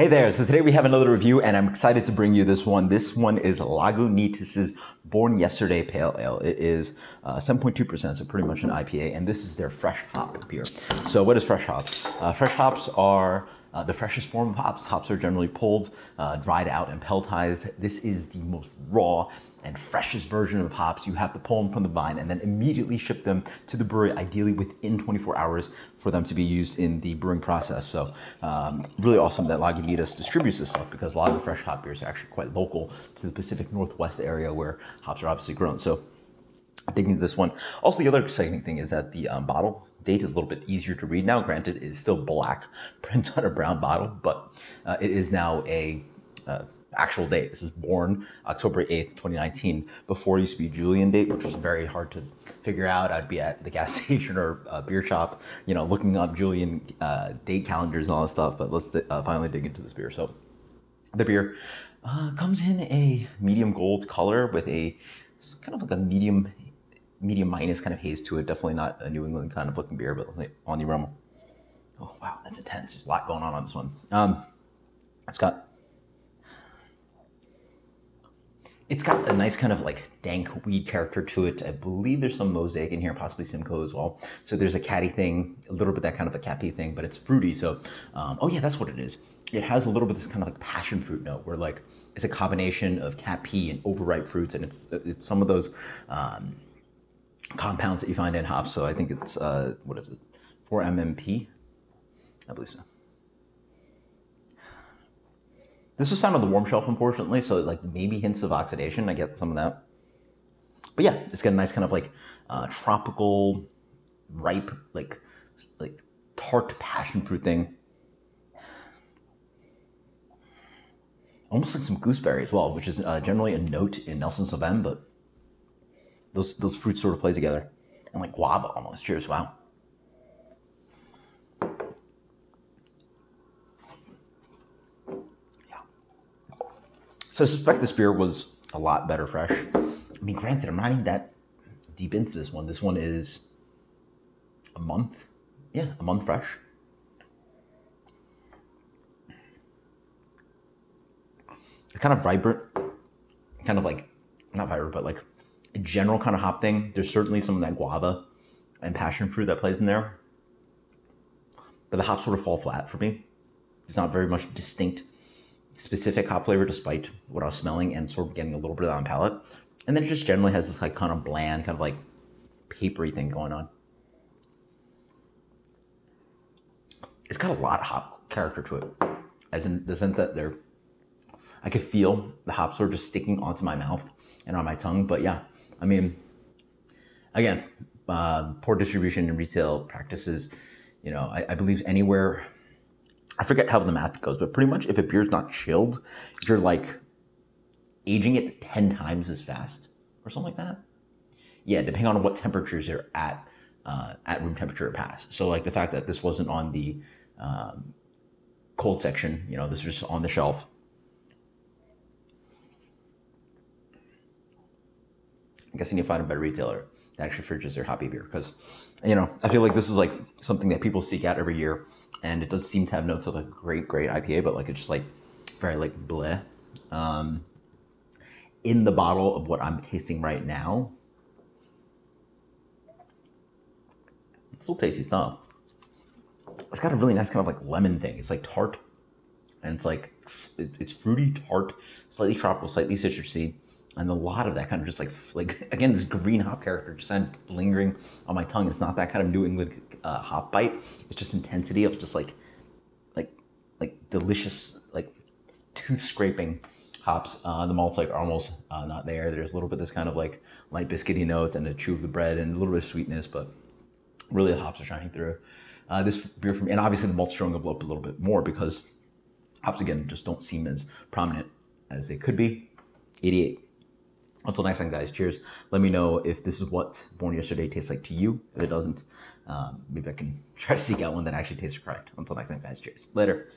Hey there, so today we have another review and I'm excited to bring you this one. This one is Lagunitas' Born Yesterday Pale Ale. It is 7.2%, so pretty much an IPA, and this is their fresh hop beer. So what is fresh hops? Fresh hops are the freshest form of hops. Hops are generally pulled, dried out, and pelletized. This is the most raw and freshest version of hops. You have to pull them from the vine and then immediately ship them to the brewery, ideally within 24 hours for them to be used in the brewing process. So really awesome that Lagunitas distributes this stuff, because a lot of the fresh hop beers are actually quite local to the Pacific Northwest area where hops are obviously grown. So digging into this one. Also, the other exciting thing is that the bottle date is a little bit easier to read now. Granted, it is still black print on a brown bottle, but it is now a actual date. This is born October 8th, 2019. Before it used to be Julian date, which was very hard to figure out. I'd be at the gas station or a beer shop, you know, looking up Julian date calendars and all that stuff. But let's finally dig into this beer. So the beer comes in a medium gold color with a kind of like a medium minus kind of haze to it. Definitely not a New England kind of looking beer, but like on the aroma. Oh wow, that's intense. There's a lot going on this one. It's got a nice kind of like dank weed character to it. I believe there's some mosaic in here, possibly Simcoe as well. So there's a catty thing, a little bit that kind of a cappy thing, but it's fruity. So, oh yeah, that's what it is. It has a little bit of this kind of like passion fruit note, where like it's a combination of cat pea and overripe fruits, and it's some of those compounds that you find in hops. So I think it's what is it, 4-MMP? I believe so. This was found on the warm shelf, unfortunately, so like maybe hints of oxidation. I get some of that. But yeah, it's got a nice kind of like tropical, ripe, like tart passion fruit thing. Almost like some gooseberry as well, which is generally a note in Nelson Sauvin, but those fruits sort of play together. And like guava almost. Cheers, wow. So I suspect this beer was a lot better fresh. I mean, granted, I'm not even that deep into this one. This one is a month. Yeah, a month fresh. It's kind of vibrant, kind of like, not vibrant, but like a general kind of hop thing. There's certainly some of that guava and passion fruit that plays in there. But the hops sort of fall flat for me. There's not very much distinct specific hop flavor, despite what I was smelling and sort of getting a little bit on palate. And then it just generally has this like kind of bland, kind of like papery thing going on. It's got a lot of hop character to it, as in the sense that I could feel the hops sort of just sticking onto my mouth and on my tongue. But yeah, I mean, again, poor distribution and retail practices. You know, I believe anywhere, I forget how the math goes, but pretty much if a beer's not chilled, you're like aging it 10 times as fast or something like that. Yeah, depending on what temperatures you're at room temperature it passed. So like the fact that this wasn't on the cold section, you know, this was just on the shelf. I guess you need to find a better retailer that actually fridges their hoppy beer, because, you know, I feel like this is like something that people seek out every year. And it does seem to have notes of a great IPA, but like it's just like very like bleh. In the bottle of what I'm tasting right now, it's still tasty stuff. It's got a really nice kind of like lemon thing. It's like tart, and it's like it's fruity, tart, slightly tropical, slightly citrusy, and a lot of that kind of just like again, this green hop character just kind of lingering on my tongue. It's not that kind of New England hop bite. It's just intensity of just like delicious, like tooth scraping hops. The malts like are almost not there. There's a little bit of this kind of like light biscuity note and a chew of the bread and a little bit of sweetness, but really the hops are shining through. This beer for me, and obviously the malt's showing up a little bit more because hops again just don't seem as prominent as they could be. 88. Until next time, guys, cheers. Let me know if this is what Born Yesterday tastes like to you. If it doesn't, maybe I can try to seek out one that actually tastes correct. Until next time, guys, cheers. Later.